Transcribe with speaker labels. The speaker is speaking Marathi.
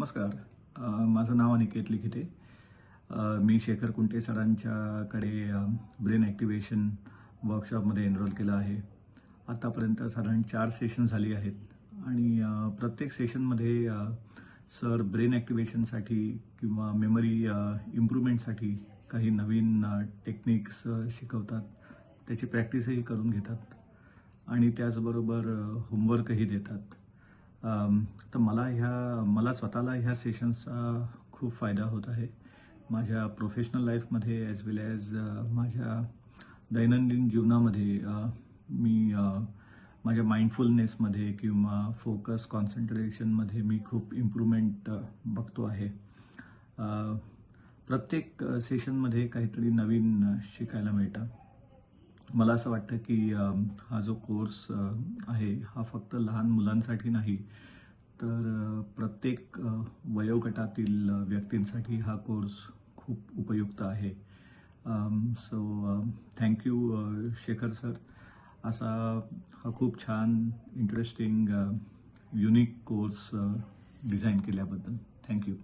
Speaker 1: नमस्कार. माझं नाव अनिकेत लिखिते. मी शेखर कुंटे सरांच्याकडे ब्रेन ॲक्टिव्हेशन वर्कशॉपमध्ये एनरोल केलं आहे. आतापर्यंत साधारण 4 सेशन झाली आहेत आणि प्रत्येक सेशनमध्ये सर ब्रेन ॲक्टिव्हेशनसाठी किंवा मेमरी इम्प्रूव्हमेंटसाठी काही नवीन टेक्निक्स शिकवतात. त्याची प्रॅक्टिसही करून घेतात आणि त्याचबरोबर होमवर्कही देतात. तर मला स्वतःला ह्या सेशन्सचा खूप फायदा होत आहे. माझ्या प्रोफेशनल लाईफमध्ये ॲज वेल ॲज माझ्या दैनंदिन जीवनामध्ये मी माझ्या माइंडफुलनेसमध्ये किंवा फोकस कॉन्सन्ट्रेशनमध्ये मी खूप इम्प्रूव्हमेंट बघतो आहे. प्रत्येक सेशनमध्ये काहीतरी नवीन शिकायला मिळतं. मला असं वाटतं की हा जो कोर्स आहे हा फक्त लहान मुलांसाठी नाही, तर प्रत्येक वयोगटातील व्यक्तींसाठी हा कोर्स खूप उपयुक्त आहे. सो थँक्यू शेखर सर, असा हा खूप छान इंटरेस्टिंग युनिक कोर्स डिझाईन केल्याबद्दल थँक्यू.